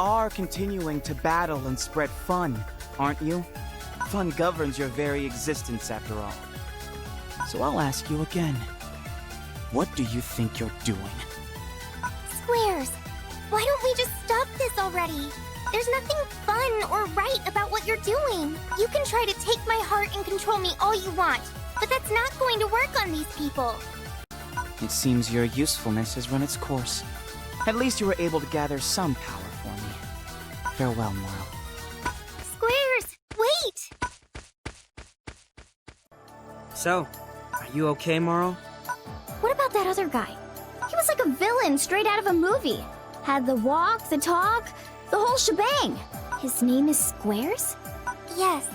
are continuing to battle and spread fun, aren't you? Fun governs your very existence, after all. So I'll ask you again. What do you think you're doing? Squares, why don't we just stop this already? There's nothing fun or right about what you're doing. You can try to take my heart and control me all you want, but that's not going to work on these people. It seems your usefulness has run its course. At least you were able to gather some power for me. Farewell, Morrow. Squares, wait! So, are you okay, Morrow? What about that other guy? He was like a villain straight out of a movie. Had the walk, the talk, the whole shebang. His name is Squares? Yes.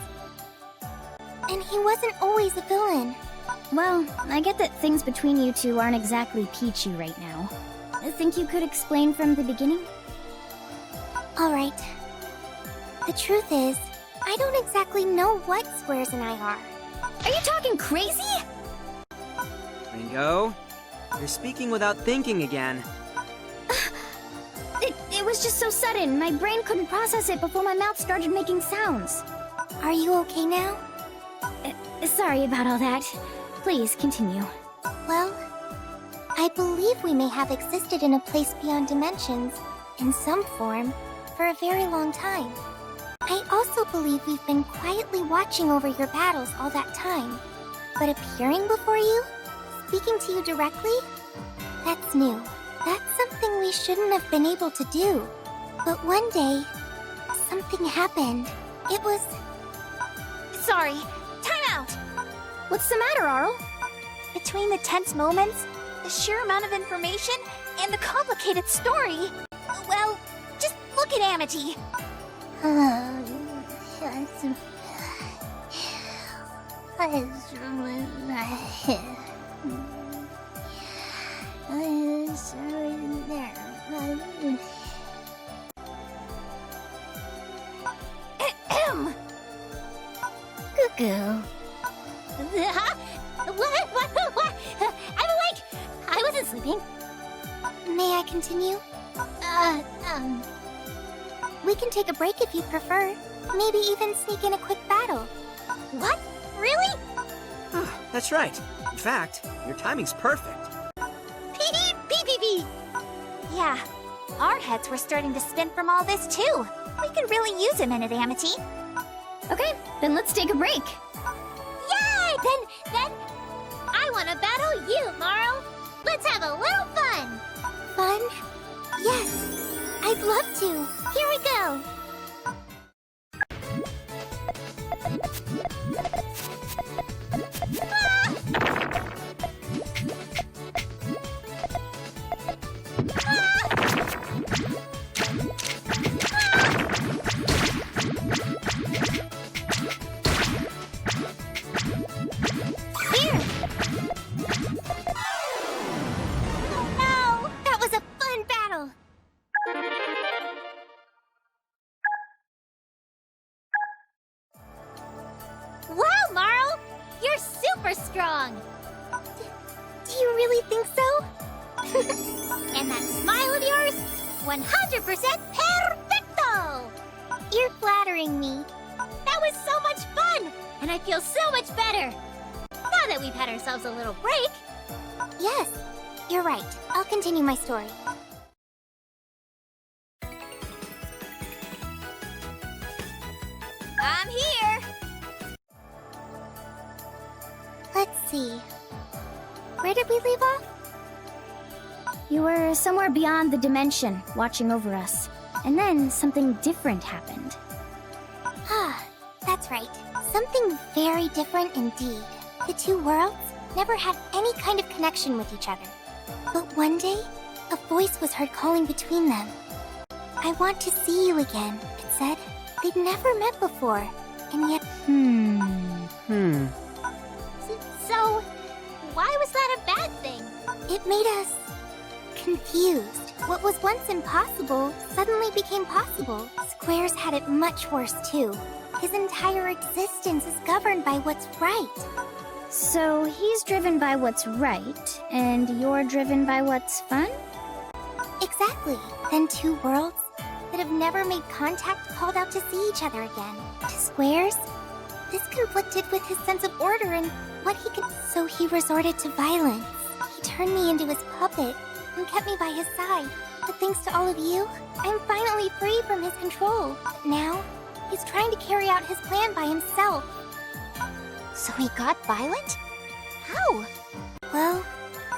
And he wasn't always a villain. Well, I get that things between you two aren't exactly peachy right now. I think you could explain from the beginning? Alright. The truth is, I don't exactly know what Squares and I are. Are you talking crazy? Ringo, you're speaking without thinking again. It was just so sudden. My brain couldn't process it before my mouth started making sounds. Are you okay now? Sorry about all that. Please, continue. Well, I believe we may have existed in a place beyond dimensions, in some form, for a very long time. I also believe we've been quietly watching over your battles all that time. But appearing before you, speaking to you directly, that's new. That's something we shouldn't have been able to do. But one day, something happened. It was... Sorry. Time out! What's the matter, Arl? Between the tense moments, the sheer amount of information, and the complicated story... Well, just look at Amity. Cuckoo. What? I'm awake! I wasn't sleeping. May I continue? We can take a break if you prefer. Maybe even sneak in a quick battle. What? Really? That's right. In fact, your timing's perfect. Beep. Yeah, our heads were starting to spin from all this too. We could really use a minute, Amity. Okay, then let's take a break. Yay! Then... I want to battle you, Morrow. Let's have a little fun. Fun? Yes. I'd love to. Here we go. Strong. Do you really think so? And that smile of yours, 100% perfecto! You're flattering me. That was so much fun, and I feel so much better. Now that we've had ourselves a little break. Yes, you're right. I'll continue my story. I'm here! Let's see. Where did we leave off? You were somewhere beyond the dimension, watching over us. And then something different happened. Ah, that's right. Something very different indeed. The two worlds never had any kind of connection with each other. But one day, a voice was heard calling between them. I want to see you again, it said. They'd never met before, and yet... So, why was that a bad thing? It made us... confused. What was once impossible suddenly became possible. Squares had it much worse too. His entire existence is governed by what's right. So he's driven by what's right, and you're driven by what's fun? Exactly. Then two worlds, that have never made contact called out to see each other again. To Squares, this conflicted with his sense of order and what he could. So he resorted to violence. He turned me into his puppet and kept me by his side. But thanks to all of you, I'm finally free from his control. Now, he's trying to carry out his plan by himself. So he got violent? How? Well,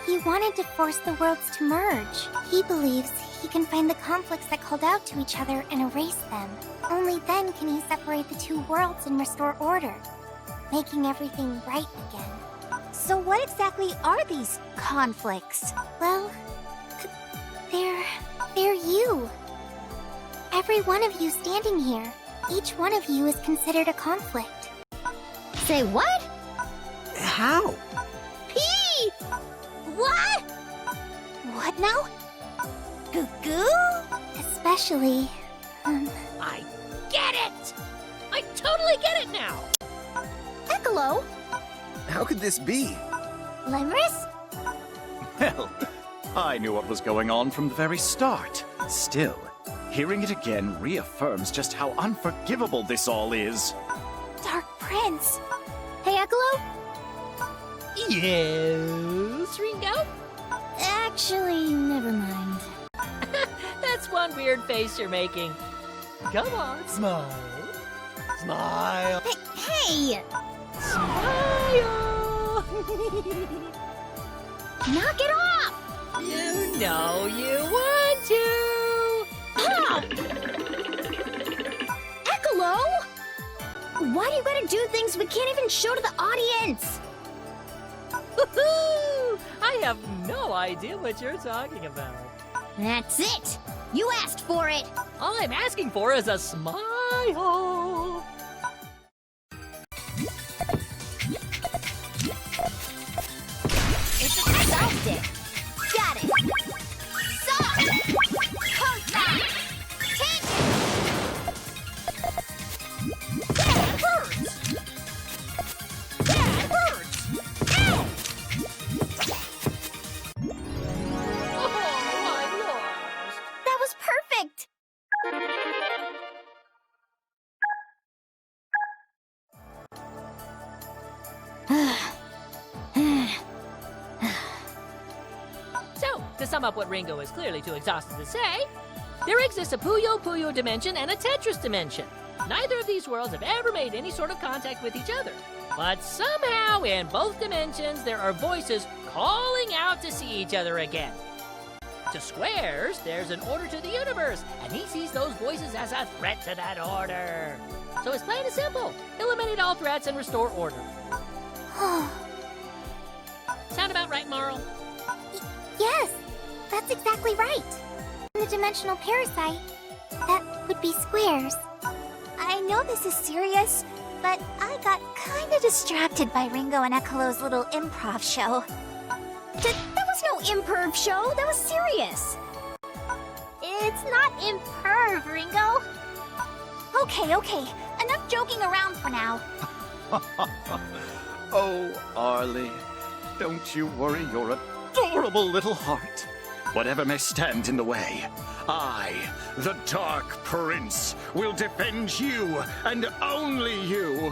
he wanted to force the worlds to merge. He believes he can find the conflicts that called out to each other and erase them. Only then can he separate the two worlds and restore order, making everything right again. So what exactly are these conflicts? Well, they're you. Every one of you standing here, each one of you is considered a conflict. Say what? How? P! What? What now? Goo goo? Especially, I get it! I totally get it now! Piccolo? How could this be? Lemris? Well, I knew what was going on from the very start. Still, hearing it again reaffirms just how unforgivable this all is. Dark Prince. Hey, Piccolo? Yes, Ringo? Actually, never mind. That's one weird face you're making. Come on, smile. Smile. Hey! Smile! Knock it off! You know you want to! Ah! Piccolo? Why do you gotta do things we can't even show to the audience? Woohoo! I have no idea what you're talking about. That's it! You asked for it! All I'm asking for is a smile. It's a salt stick! Got it! Salt! Code time! Take it! That hurts! That hurts! Ow! Oh, my lord! That was perfect! So, to sum up what Ringo is clearly too exhausted to say, there exists a Puyo Puyo dimension and a Tetris dimension. Neither of these worlds have ever made any sort of contact with each other. But somehow, in both dimensions, there are voices calling out to see each other again. To Squares, there's an order to the universe, and he sees those voices as a threat to that order. So his plan is simple. Eliminate all threats and restore order. Sound about right, Marl? Yes, that's exactly right. The dimensional parasite, that would be Squares. I know this is serious, but I got kinda distracted by Ringo and Ekolo's little improv show. That was no improv show, that was serious. It's not improv, Ringo. Okay, enough joking around for now. Oh, Arlie, don't you worry your adorable little heart. Whatever may stand in the way, I, the Dark Prince, will defend you and only you.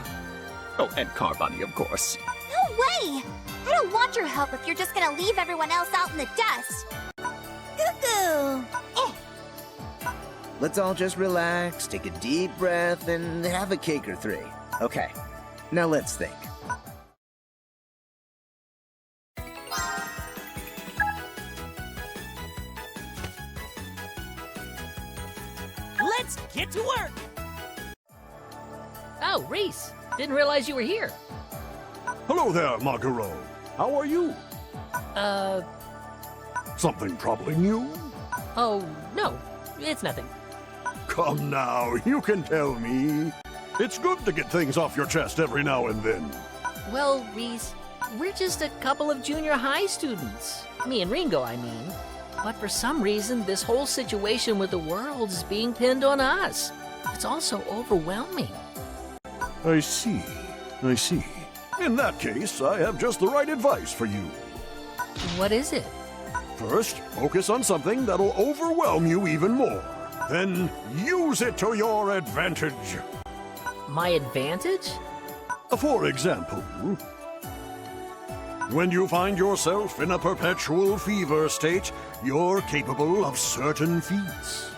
Oh, and Carbunny, of course. No way! I don't want your help if you're just gonna leave everyone else out in the dust. Goo-goo! Let's all just relax, take a deep breath, and have a cake or three. Okay, now let's think. Let's get to work! Oh, Reese. Didn't realize you were here. Hello there, Maguro. How are you? Something troubling you? Oh, no. It's nothing. Come now, you can tell me. It's good to get things off your chest every now and then. Well, Reese, we're just a couple of junior high students. Me and Ringo, I mean. But for some reason, this whole situation with the world is being pinned on us. It's all so overwhelming. I see. In that case, I have just the right advice for you. What is it? First, focus on something that'll overwhelm you even more. Then use it to your advantage. My advantage? For example, when you find yourself in a perpetual fever state, you're capable of certain feats.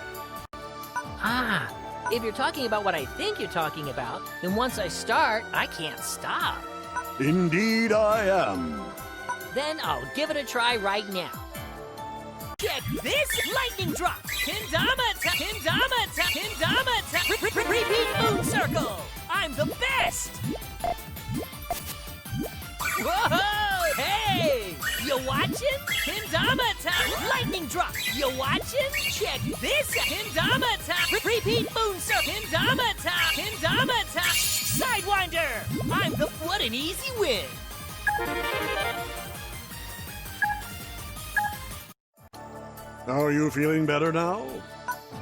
Ah, if you're talking about what I think you're talking about, then once I start, I can't stop. Indeed I am. Then I'll give it a try right now. Check this lightning drop! Kendamata! Kendamata! Kendamata! Repeat moon circle! I'm the best! Whoa! Hey! You watching? Kendamata! Lightning drop! You watching? Check this! Kendamata! Repeat moon circle! Kendamata! Kendamata! Sidewinder! I'm the... What an easy win! Are you feeling better now?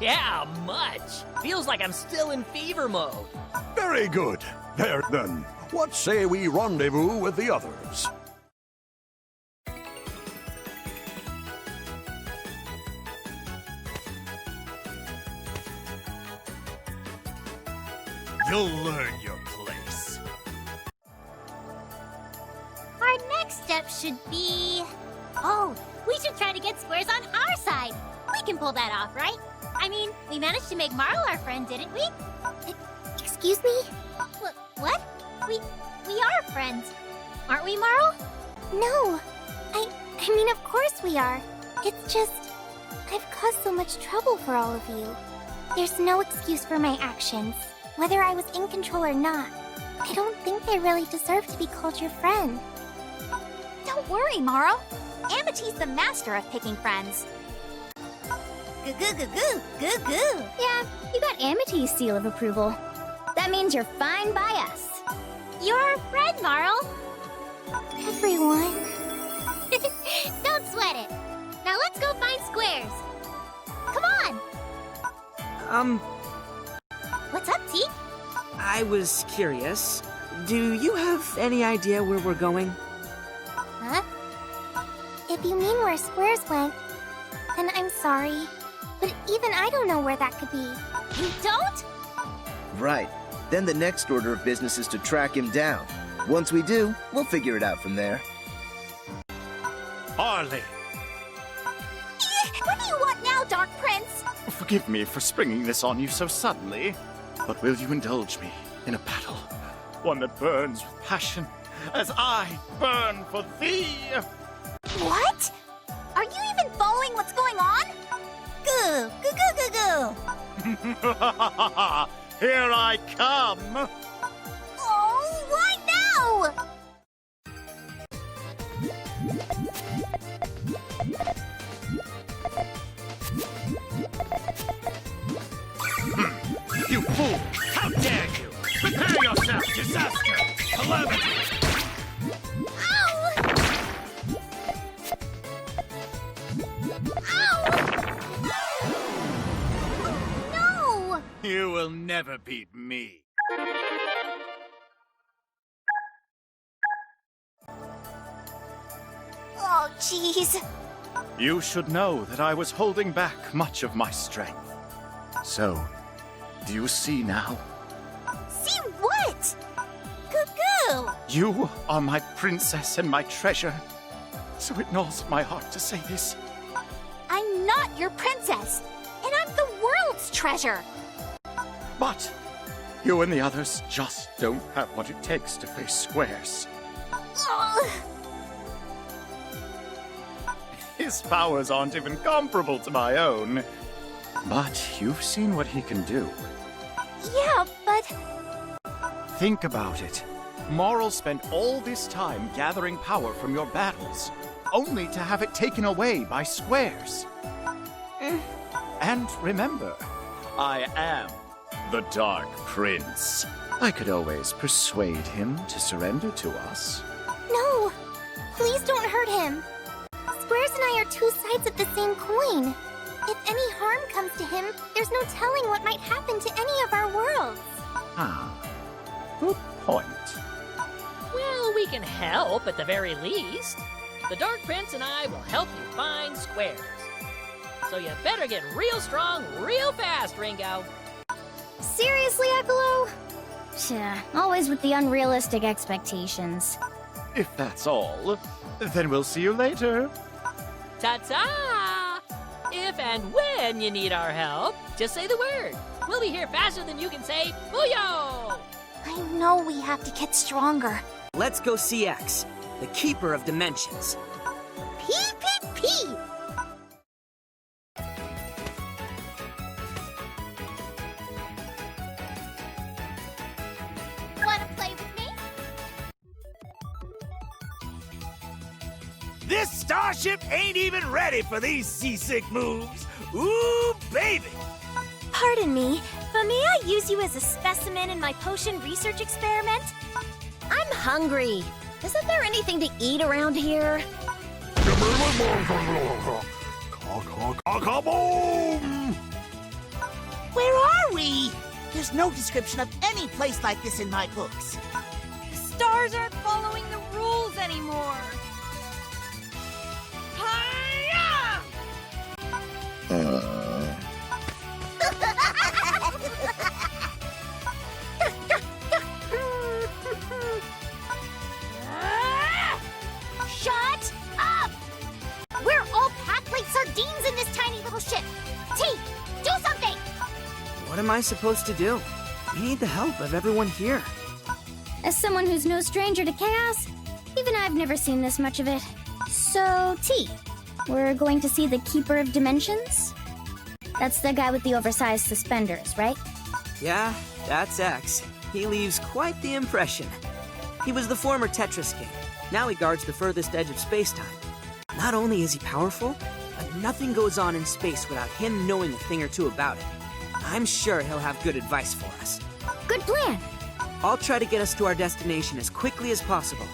Yeah, much. Feels like I'm still in fever mode. Very good. There then, what say we rendezvous with the others? You'll learn your place. Our next step should be... Oh, we should try to get squares on our side. We can pull that off, right? I mean, we managed to make Marl our friend, didn't we? Excuse me? What? We are friends. Aren't we, Marl? No. I mean, of course we are. It's just... I've caused so much trouble for all of you. There's no excuse for my actions, whether I was in control or not. I don't think I really deserve to be called your friend. Don't worry, Marl. Amity's the master of picking friends. Goo-goo-goo-goo, goo-goo. Yeah, you got Amity's seal of approval. That means you're fine by us. You're our friend, Marl. Everyone. Don't sweat it. Now let's go find squares. Come on. What's up, T? I was curious. Do you have any idea where we're going? Huh? If you mean where Squares went, then I'm sorry. But even I don't know where that could be. You don't? Right. Then the next order of business is to track him down. Once we do, we'll figure it out from there. Harley, What do you want now, Dark Prince? forgive me for springing this on you so suddenly, but will you indulge me in a battle? One that burns with passion, as I burn for thee! What? Are you even following what's going on? Goo, goo, goo, goo, goo. Here I come! Oh, why now? You fool! How dare you! Prepare yourself, disaster! Calamity! Ow! Ow! No! You will never beat me. Oh, jeez. You should know that I was holding back much of my strength. So, do you see now? See what? Goo-goo! You are my princess and my treasure. So it gnaws at my heart to say this. I'm not your princess, and I'm the world's treasure. But you and the others just don't have what it takes to face Squares. Ugh. His powers aren't even comparable to my own. But you've seen what he can do. Yeah, but... Think about it. Marl spent all this time gathering power from your battles, only to have it taken away by Squares. And remember, I am the Dark Prince. I could always persuade him to surrender to us. No! Please don't hurt him. Squares and I are two sides of the same coin. If any harm comes to him, there's no telling what might happen to any of our worlds. Ah, good point. Well, we can help at the very least. The Dark Prince and I will help you find Squares. So you better get real strong real fast, Ringo. Seriously, Ekolo? Always with the unrealistic expectations. If that's all, then we'll see you later. Ta-ta! If and when you need our help, just say the word. We'll be here faster than you can say Puyo! I know we have to get stronger. Let's go see X, the Keeper of Dimensions. P. Wanna play with me? This starship ain't even ready for these seasick moves. Ooh, baby! Pardon me, but may I use you as a specimen in my potion research experiment? I'm hungry. Isn't there anything to eat around here? Boom! Where are we? There's no description of any place like this in my books. Stars aren't following the rules anymore. Shut up! We're all packed like sardines in this tiny little ship. T, do something! What am I supposed to do? We need the help of everyone here. As someone who's no stranger to chaos, even I've never seen this much of it. So, T, we're going to see the Keeper of Dimensions? That's the guy with the oversized suspenders, right? Yeah, that's X. He leaves quite the impression. He was the former Tetris king. Now he guards the furthest edge of space-time. Not only is he powerful, but nothing goes on in space without him knowing a thing or two about it. I'm sure he'll have good advice for us. Good plan. I'll try to get us to our destination as quickly as possible.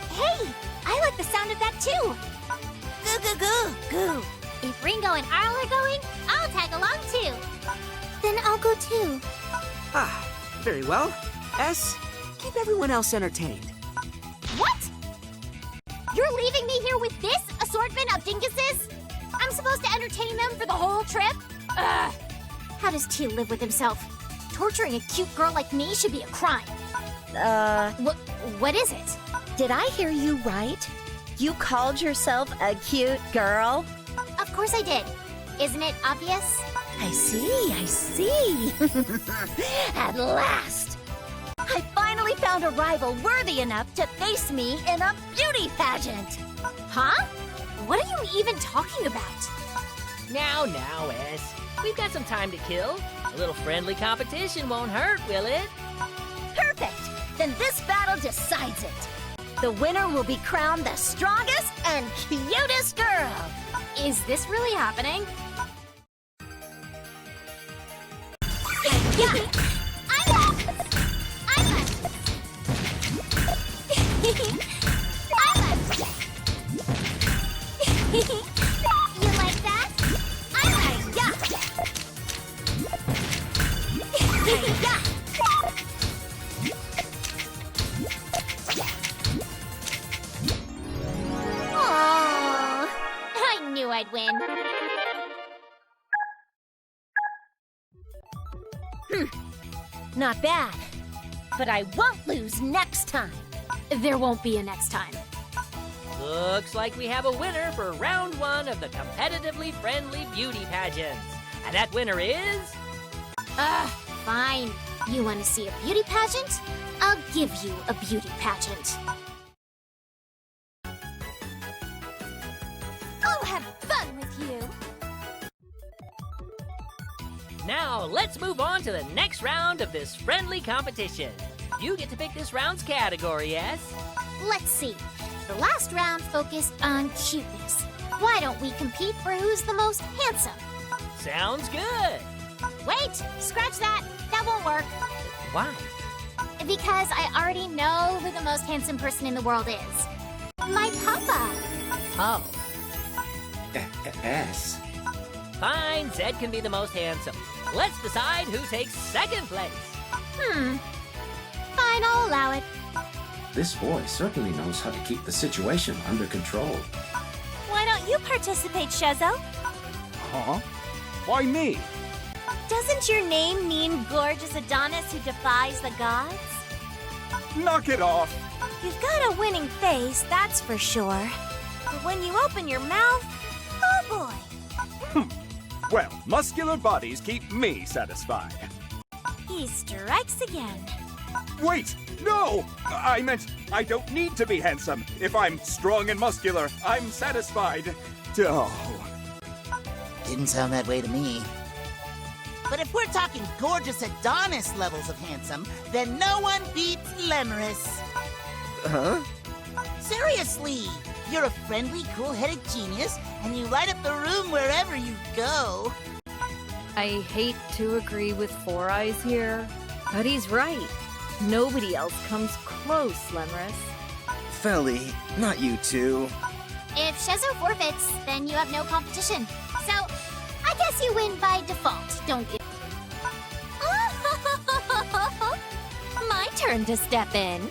Hey, I like the sound of that too. Goo. If Ringo and Arl are going, I'll tag along too. Then I'll go too. Ah, very well. S, keep everyone else entertained. What? You're leaving me here with this assortment of dinguses? I'm supposed to entertain them for the whole trip? Ugh. How does T live with himself? Torturing a cute girl like me should be a crime. What is it? Did I hear you right? You called yourself a cute girl? Of course I did. Isn't it obvious? I see. At last! I finally found a rival worthy enough to face me in a beauty pageant! Huh? What are you even talking about? Now, S. We've got some time to kill. A little friendly competition won't hurt, will it? Perfect! Then this battle decides it. The winner will be crowned the strongest and cutest girl. Is this really happening? You like that? Aww, I knew I'd win. Not bad. But I won't lose next time. There won't be a next time. Looks like we have a winner for round 1 of the competitively friendly beauty pageants. And that winner is... Fine. You want to see a beauty pageant? I'll give you a beauty pageant. I'll have fun with you. Now, let's move on to the next round of this friendly competition. You get to pick this round's category, yes? Let's see. The last round focused on cuteness. Why don't we compete for who's the most handsome? Sounds good. Wait! Scratch that! That won't work. Why? Because I already know who the most handsome person in the world is. My papa. Oh. S. Fine, Zed can be the most handsome. Let's decide who takes second place. Fine, I'll allow it. This boy certainly knows how to keep the situation under control. Why don't you participate, Shoujo? Huh? Why me? Doesn't your name mean gorgeous Adonis who defies the gods? Knock it off! You've got a winning face, that's for sure. But when you open your mouth, oh boy. Well, muscular bodies keep me satisfied. He strikes again. Wait! No! I meant I don't need to be handsome. If I'm strong and muscular, I'm satisfied. Oh. Didn't sound that way to me. But if we're talking gorgeous Adonis levels of handsome, then no one beats Lemurus. Huh? Seriously, you're a friendly, cool-headed genius, and you light up the room wherever you go. I hate to agree with Four Eyes here, but he's right. Nobody else comes close, Lemurus. Felly, not you two. If Shoujo forfeits, then you have no competition. So, I guess you win by default, don't you? My turn to step in.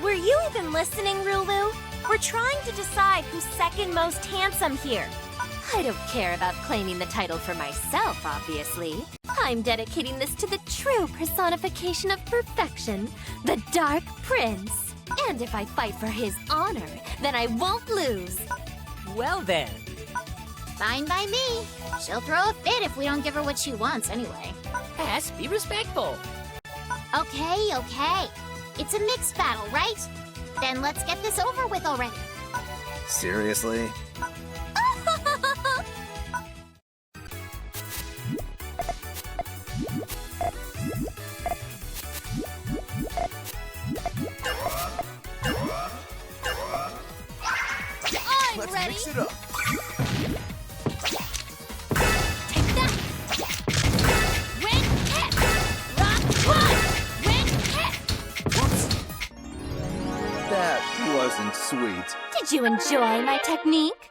Were you even listening, Rulu? We're trying to decide who's second most handsome here. I don't care about claiming the title for myself, obviously. I'm dedicating this to the true personification of perfection, the Dark Prince. And if I fight for his honor, then I won't lose. Well then. Fine by me. She'll throw a fit if we don't give her what she wants anyway. Ass, be respectful. Okay. It's a mixed battle, right? Then let's get this over with already. Seriously? I'm ready. Mix it up. Take that. Wing hit. Rock one. Wing hit. That wasn't sweet. Did you enjoy my technique?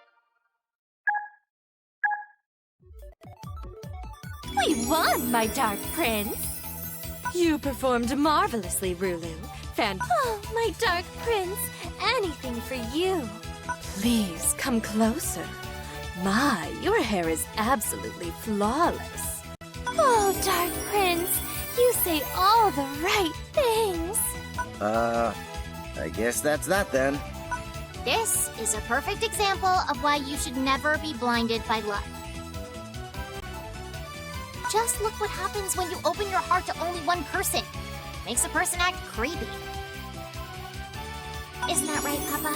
We won, my Dark Prince. You performed marvelously, Rulu. Oh, my Dark Prince, anything for you. Please come closer. My, your hair is absolutely flawless. Oh, Dark Prince, you say all the right things. I guess that's that then. This is a perfect example of why you should never be blinded by luck. Just look what happens when you open your heart to only one person. Makes a person act creepy. Isn't that right, Papa?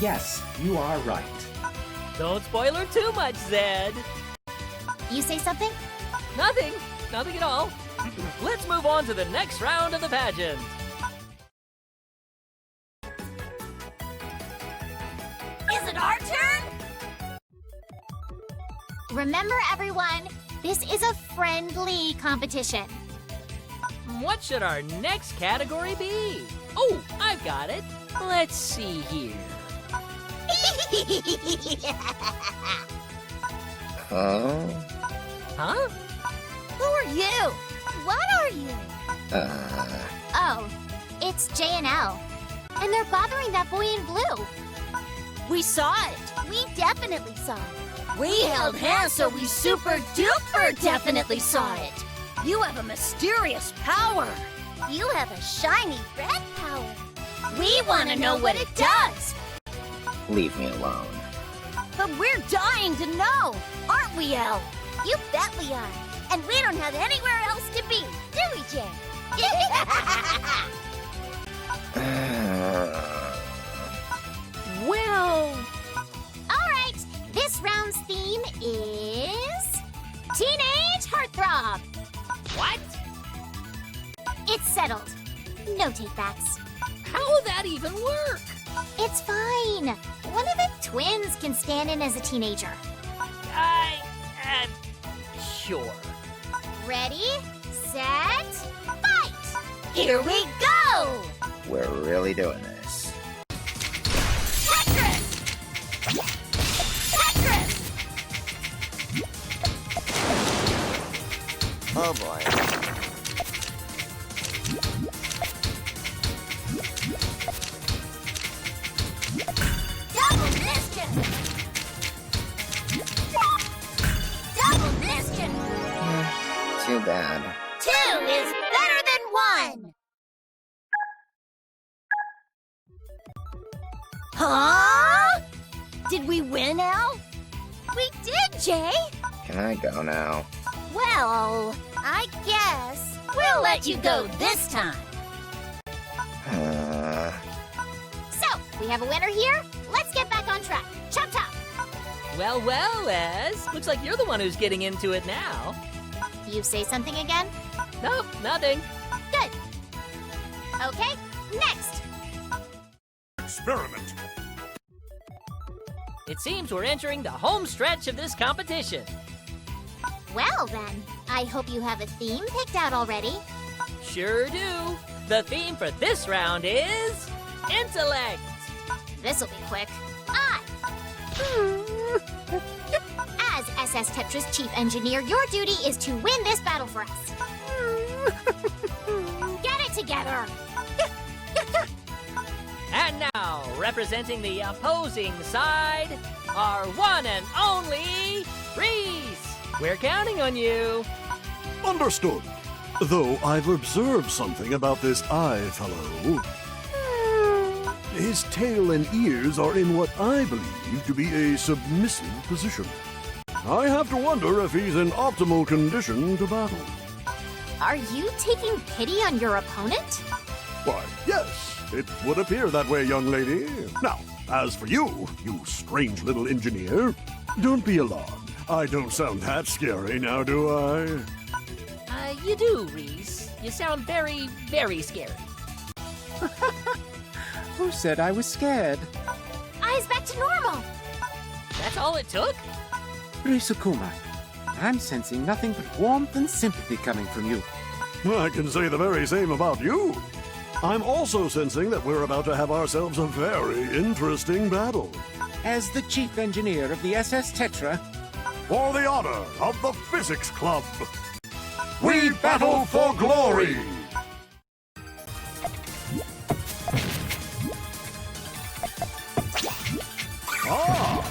Yes, you are right. Don't spoil her too much, Zed. You say something? Nothing at all. Let's move on to the next round of the pageant. Is it our turn? Remember, everyone, this is a friendly competition. What should our next category be? Oh, I've got it. Let's see here. Huh? Who are you? What are you? Oh, it's J and L. And they're bothering that boy in blue. We saw it. We definitely saw it. We held hands, so we super duper definitely saw it. You have a mysterious power. You have a shiny red power. We want to know what it does. Leave me alone. But we're dying to know, aren't we, Elle? You bet we are. And we don't have anywhere else to be, do we, Jay? Well... All right, this round's theme is... Teenage Heartthrob. What? It's settled. No take-backs. How will that even work? It's fine. One of the twins can stand in as a teenager. Sure. Ready, set, fight! Here we go! We're really doing this. Tetris! Tetris! Oh boy. Double mischief! Huh? Did we win, Al? We did, Jay! Can I go now? Well, I guess. We'll let you go this time. So, we have a winner here. Let's get back on track. Chop chop! Well, well, Les. Looks like you're the one who's getting into it now. You say something again? Nope, nothing. Good. Okay, next! Experiment. It seems we're entering the home stretch of this competition. Well then, I hope you have a theme picked out already. Sure do. The theme for this round is intellect. This'll be quick. As SS Tetris Chief Engineer, your duty is to win this battle for us. Get it together! And now, representing the opposing side, our one and only Reese. We're counting on you. Understood. Though I've observed something about this eye fellow. His tail and ears are in what I believe to be a submissive position. I have to wonder if he's in optimal condition to battle. Are you taking pity on your opponent? Why, yes, it would appear that way, young lady. Now, as for you, you strange little engineer, don't be alarmed. I don't sound that scary now, do I? You do, Reese. You sound very, very scary. Who said I was scared? Eyes back to normal. That's all it took? Risukuma, I'm sensing nothing but warmth and sympathy coming from you. I can say the very same about you. I'm also sensing that we're about to have ourselves a very interesting battle. As the chief engineer of the SS Tetra, for the honor of the Physics Club, we battle for glory! Ah!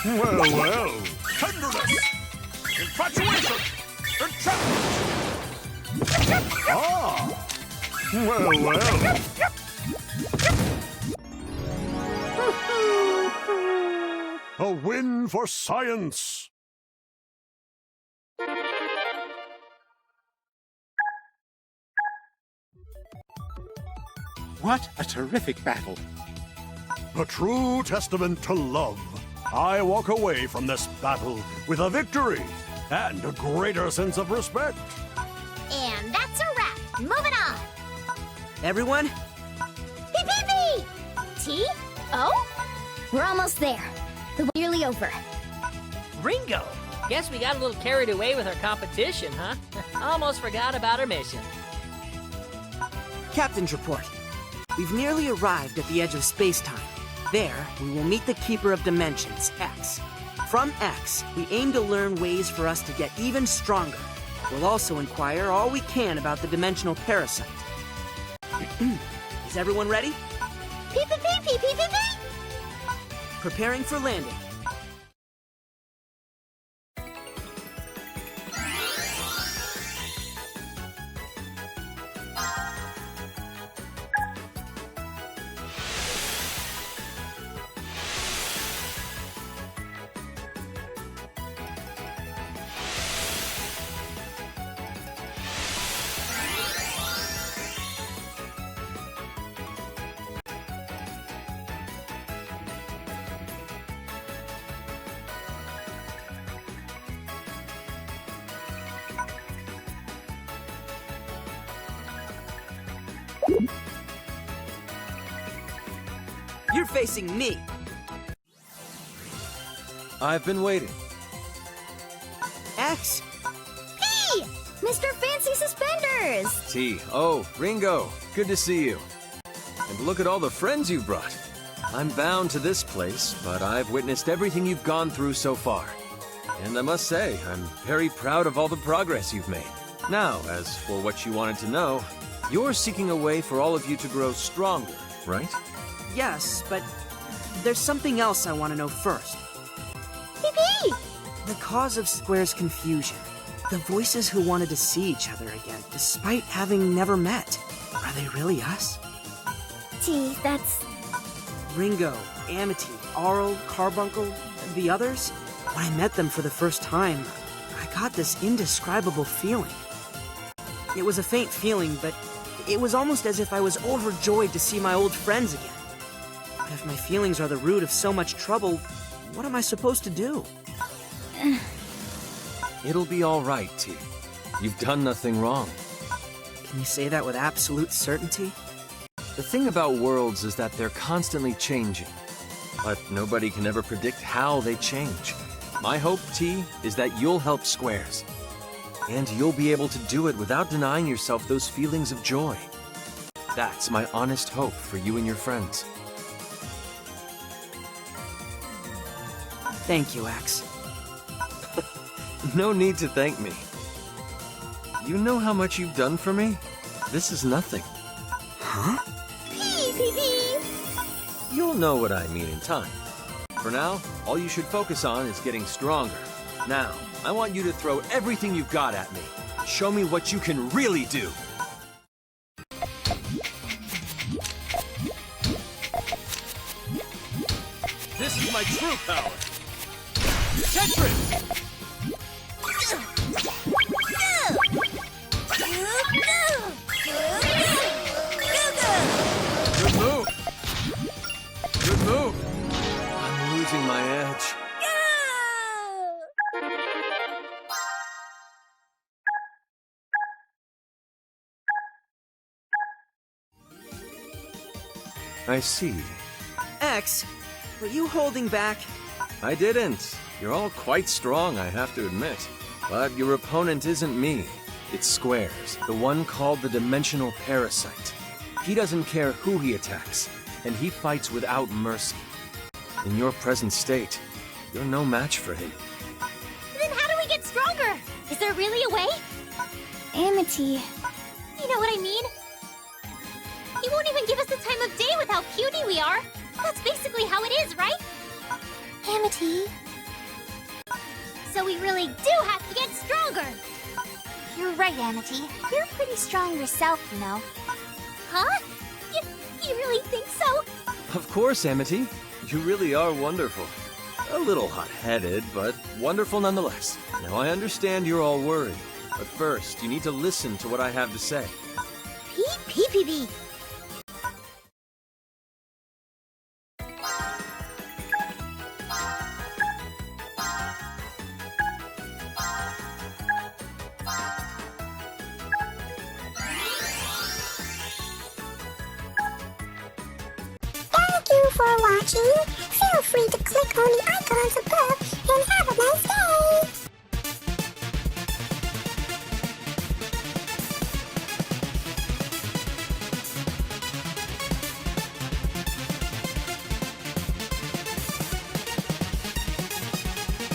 Well, well. Tenderness! Infatuation! Enchantment! Ah! Well, well. A win for science! what a terrific battle. A true testament to love. I walk away from this battle with a victory and a greater sense of respect. And that's a wrap. Moving on. Everyone? Pee-pee-pee! T? O? We're almost there. The nearly over. Ringo! Guess we got a little carried away with our competition, huh? Almost forgot about our mission. Captain's report. We've nearly arrived at the edge of space-time. There, we will meet the Keeper of Dimensions, X. From X, we aim to learn ways for us to get even stronger. We'll also inquire all we can about the dimensional parasite. Is everyone ready? Pee-pee-pee-pee-pee-pee-pee! Preparing for landing. You're facing me. I've been waiting. X. P! Mr. Fancy Suspenders! T. Oh, Ringo. Good to see you. And look at all the friends you brought. I'm bound to this place, but I've witnessed everything you've gone through so far. And I must say, I'm very proud of all the progress you've made. Now, as for what you wanted to know, you're seeking a way for all of you to grow stronger, right? Yes, but there's something else I want to know first. Pee-pee! The cause of Square's confusion. The voices who wanted to see each other again, despite having never met. Are they really us? T, that's Ringo, Amity, Arl, Carbuncle, the others. When I met them for the first time, I got this indescribable feeling. It was a faint feeling, but it was almost as if I was overjoyed to see my old friends again. But if my feelings are the root of so much trouble, what am I supposed to do? It'll be all right, T. You've done nothing wrong. Can you say that with absolute certainty? The thing about worlds is that they're constantly changing. But nobody can ever predict how they change. My hope, T, is that you'll help Squares. And you'll be able to do it without denying yourself those feelings of joy. That's my honest hope for you and your friends. Thank you, X. No need to thank me. You know how much you've done for me? This is nothing. Huh? You'll know what I mean in time. For now, all you should focus on is getting stronger. Now, I want you to throw everything you've got at me. Show me what you can really do. This is my true power. Tetris! Good move! Good move! I'm losing my edge. I see. X, were you holding back? I didn't. You're all quite strong, I have to admit. But your opponent isn't me. It's Squares, the one called the Dimensional Parasite. He doesn't care who he attacks, and he fights without mercy. In your present state, you're no match for him. Then how do we get stronger? Is there really a way? Amity. You know what I mean? He won't even give us the time of day with how puny we are. That's basically how it is, right? Amity. So we really do have to get stronger. You're right, Amity. You're pretty strong yourself, you know. Huh? You really think so? Of course, Amity. You really are wonderful. A little hot-headed, but wonderful nonetheless. Now I understand you're all worried. But first, you need to listen to what I have to say. P-P-P-P. Thank you for watching. Feel free to click on the icons above